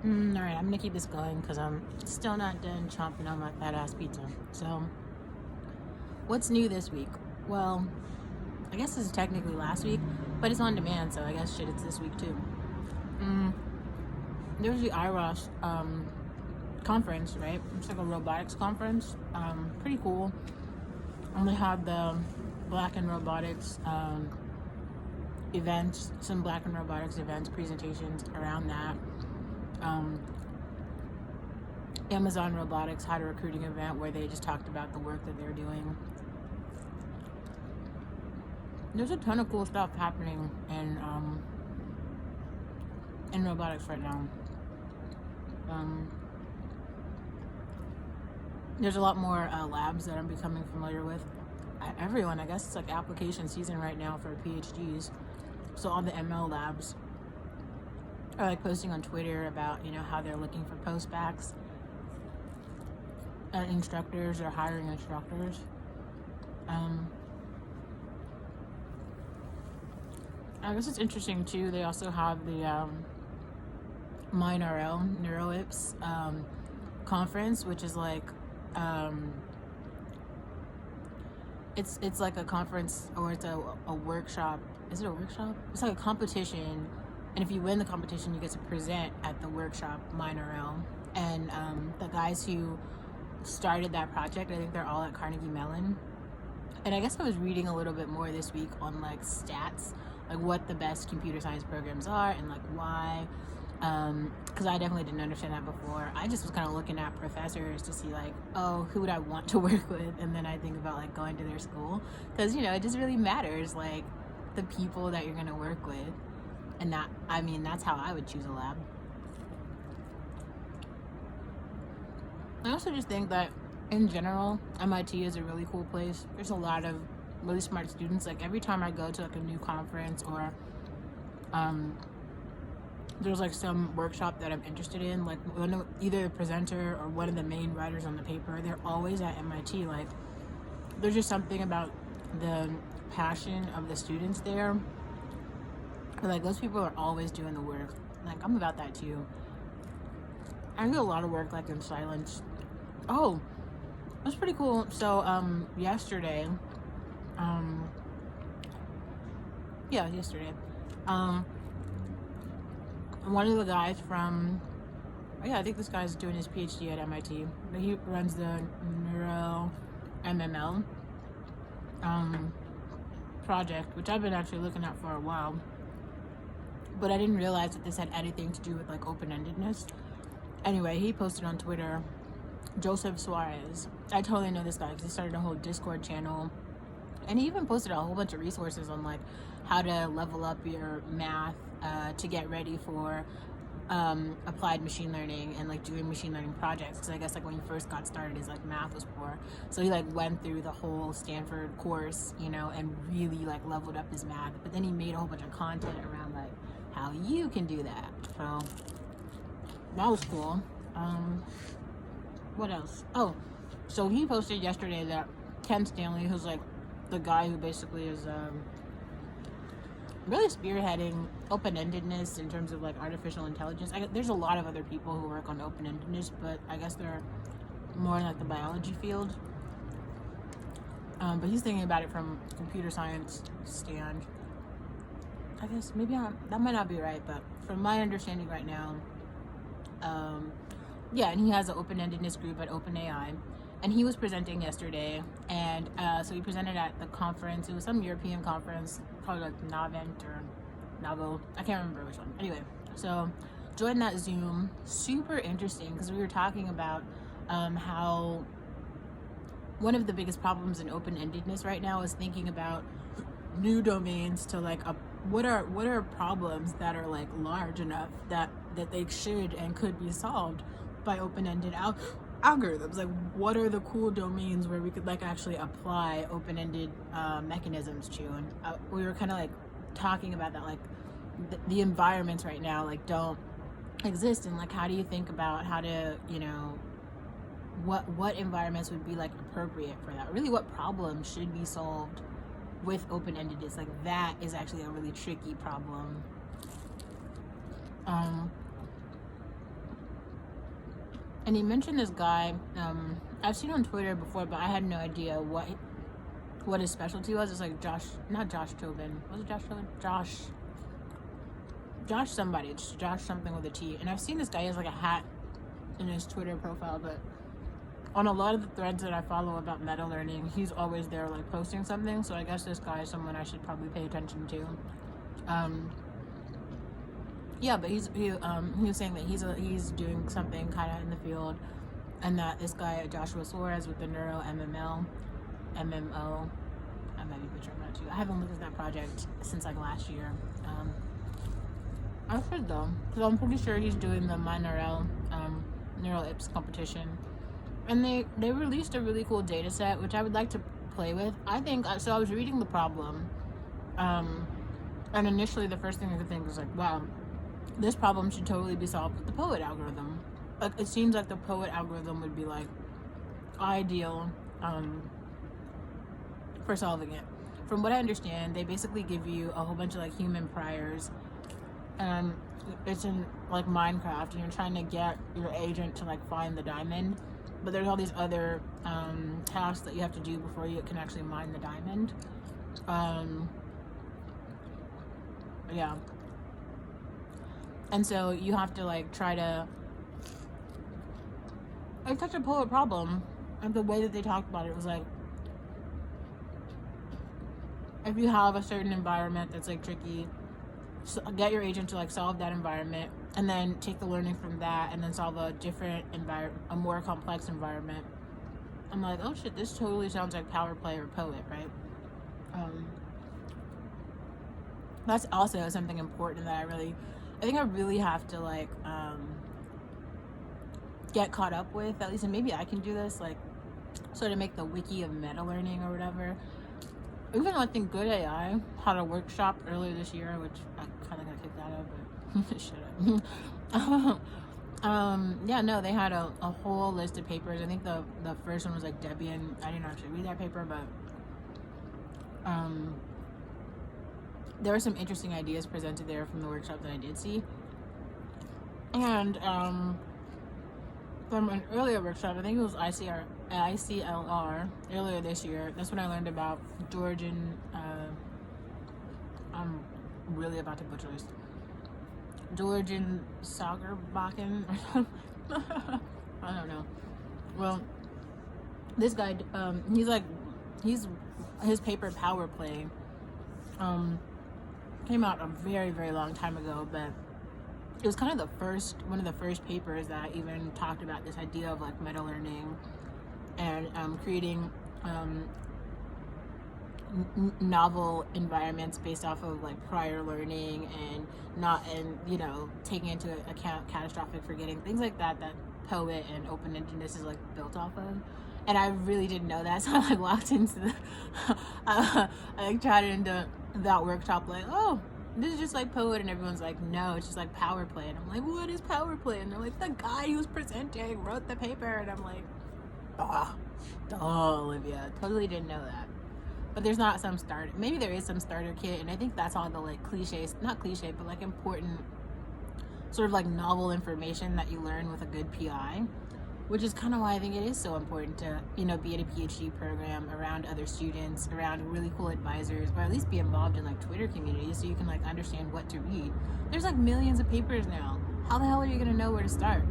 Alright, I'm gonna keep this going because I'm still not done chomping on my fat ass pizza. So, what's new this week? Well, I guess this is technically last week, but it's on demand, so I guess shit, it's this week too. There's the IROS conference, right? It's like a robotics conference. Pretty cool. And they had the Black and Robotics events, some Black and Robotics events, presentations around that. Amazon Robotics had a recruiting event where they just talked about the work that they're doing. There's a ton of cool stuff happening in robotics right now. There's a lot more labs that I'm becoming familiar with. Everyone, I guess it's like application season right now for PhDs. So all the ML labs are like posting on Twitter about, how they're looking for postbacks and instructors or hiring instructors. I guess it's interesting too. They also have the MindRL NeuroIPS conference, which is like it's like a conference, or it's a workshop. Is it a workshop? It's like a competition, and if you win the competition, you get to present at the workshop MindRL. And the guys who started that project, I think they're all at Carnegie Mellon. And I guess I was reading a little bit more this week on like stats, like what the best computer science programs are and like why. Because I definitely didn't understand that before. I just was kind of looking at professors to see like, oh, who would I want to work with? And then I think about like going to their school, because it just really matters, like the people that you're going to work with. And that's how I would choose a lab. I also just think that in general, MIT is a really cool place. There's a lot of really smart students. Like every time I go to like a new conference, or there's like some workshop that I'm interested in, like either the presenter or one of the main writers on the paper, they're always at MIT. Like there's just something about the passion of the students there. Like those people are always doing the work. Like I'm about that too. I do a lot of work like in silence. Oh, that's pretty cool. So yesterday, one of the guys from, I think this guy's doing his PhD at MIT, but he runs the Neuro MML project, which I've been actually looking at for a while, but I didn't realize that this had anything to do with like open-endedness. Anyway, he posted on Twitter, Joseph Suarez. I totally know this guy because he started a whole Discord channel, and he even posted a whole bunch of resources on like how to level up your math to get ready for applied machine learning and like doing machine learning projects. Because I guess like when he first got started, his like math was poor, so he like went through the whole Stanford course, and really like leveled up his math. But then he made a whole bunch of content around like how you can do that. So that was cool. What else? Oh, so he posted yesterday that Ken Stanley, who's like the guy who basically is really spearheading open-endedness in terms of like artificial intelligence. There's a lot of other people who work on open-endedness, but I guess they're more in like the biology field. But he's thinking about it from computer science stand. I guess maybe that might not be right, but from my understanding right now, and he has an open-endedness group at OpenAI, and he was presenting yesterday, and so he presented at the conference. It was some European conference, probably like Navent or Navo, I can't remember which one. Anyway, so joined that Zoom. Super interesting, because we were talking about how one of the biggest problems in open-endedness right now is thinking about new domains to like what are problems that are like large enough that they should and could be solved by open-ended algorithms. Like what are the cool domains where we could like actually apply open-ended mechanisms to? And we were kind of like talking about that, like the environments right now like don't exist, and like how do you think about how to what environments would be like appropriate for that? Really, what problems should be solved with open-endedness? Like that is actually a really tricky problem. and he mentioned this guy. I've seen on Twitter before, but I had no idea what his specialty was. It's like not Josh Tobin. Was it Josh Tobin? Josh somebody. It's Josh something with a T. And I've seen this guy, he has like a hat in his Twitter profile, but on a lot of the threads that I follow about meta learning, he's always there like posting something. So I guess this guy is someone I should probably pay attention to. Yeah, but he was saying that he's doing something kind of in the field, and that this guy Joshua Suarez with the Neuro MMO, I might be butchering that too. I haven't looked at that project since like last year. I should though, because I'm pretty sure he's doing the MyNeurL Neural IPS competition, and they released a really cool data set which I would like to play with. I think so. I was reading the problem, and initially the first thing I could think was like, wow, this problem should totally be solved with the POET algorithm. Like, it seems like the POET algorithm would be like ideal for solving it. From what I understand, they basically give you a whole bunch of like human priors, and it's in like Minecraft, and you're trying to get your agent to like find the diamond, but there's all these other tasks that you have to do before you can actually mine the diamond. Yeah. And so you have to like try to, it's such a POET problem. And the way that they talked about it was like, if you have a certain environment that's like tricky, so get your agent to like solve that environment, and then take the learning from that and then solve a different environment, a more complex environment. I'm like, oh shit, this totally sounds like Power Play or POET, right? That's also something important that I think I really have to like get caught up with, at least, and maybe I can do this, like sort of make the wiki of meta learning or whatever. Even though I think Good AI had a workshop earlier this year, which I kind of got kicked out of, but shut up. Yeah, no, they had a whole list of papers. I think the first one was like Debian. I didn't actually read that paper, but there were some interesting ideas presented there from the workshop that I did see. And from an earlier workshop, I think it was ICLR earlier this year, that's when I learned about Georgian, I'm really about to butcher this, Georgian Sagerbakken. I don't know. Well, this guy, his paper Power Play came out a very, very long time ago, but it was kind of one of the first papers that even talked about this idea of like meta learning and creating novel environments based off of like prior learning, and taking into account catastrophic forgetting, things like that POET and open-endedness is like built off of. And I really didn't know that, so I like walked into the I like tried into that workshop like, oh, this is just like POET, and everyone's like, no, it's just like Power Play. And I'm like, what is Power Play? And they're like, the guy who's presenting wrote the paper. And I'm like, Olivia, totally didn't know that. But there's not some starter, maybe there is some starter kit, and I think that's all the like cliches, not cliche, but like important sort of like novel information that you learn with a good PI, which is kind of why I think it is so important to, be at a PhD program around other students, around really cool advisors, or at least be involved in like Twitter communities so you can like understand what to read. There's like millions of papers now. How the hell are you gonna know where to start?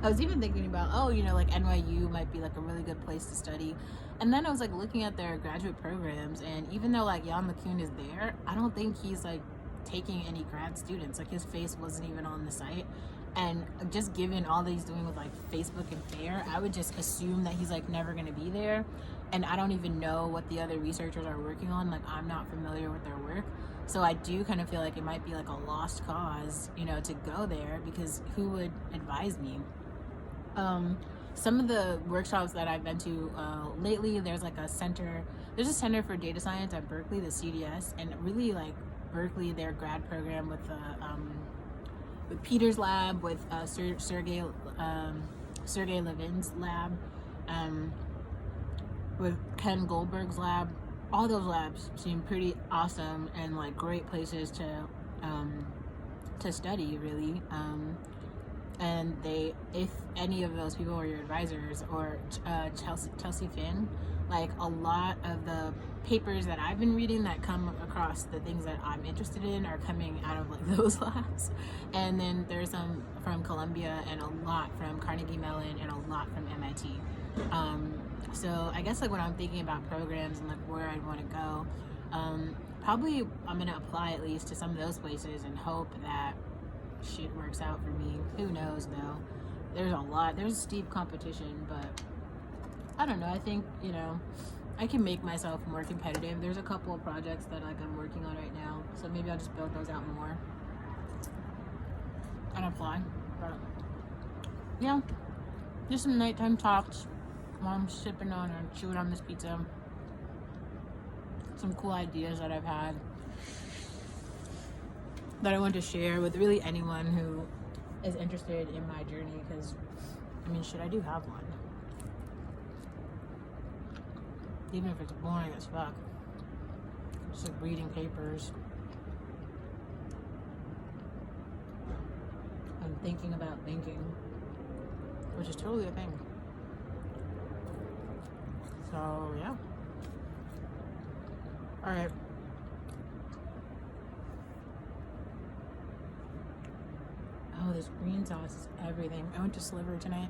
I was even thinking about, like NYU might be like a really good place to study. And then I was like looking at their graduate programs, and even though like Jan LeCun is there, I don't think he's like taking any grad students. Like his face wasn't even on the site. And just given all that he's doing with like Facebook and FAIR, I would just assume that he's like never going to be there. And I don't even know what the other researchers are working on. Like I'm not familiar with their work. So I do kind of feel like it might be like a lost cause, to go there, because who would advise me? Some of the workshops that I've been to lately, there's a center for data science at Berkeley, the CDS, and really like Berkeley, their grad program with Peter's lab, with Sergey Levin's lab, with Ken Goldberg's lab. All those labs seem pretty awesome and like great places to study, really. And then if any of those people were your advisors, or Chelsea Finn, like a lot of the papers that I've been reading that come across the things that I'm interested in are coming out of like those labs. And then there's some from Columbia, and a lot from Carnegie Mellon, and a lot from MIT. So I guess like when I'm thinking about programs and like where I'd want to go, probably I'm gonna apply at least to some of those places and hope that shit works out for me. Who knows though? There's steep competition, but I don't know. I think, I can make myself more competitive. There's a couple of projects that like I'm working on right now, so maybe I'll just build those out more and apply. But yeah, just some nighttime talks while I'm sipping on and chewing on this pizza. Some cool ideas that I've had that I want to share with really anyone who is interested in my journey, because I do have one. Even if it's boring as fuck. Just like reading papers and thinking about thinking, which is totally a thing. So yeah. Alright. Oh, this green sauce is everything. I went to Sliver tonight.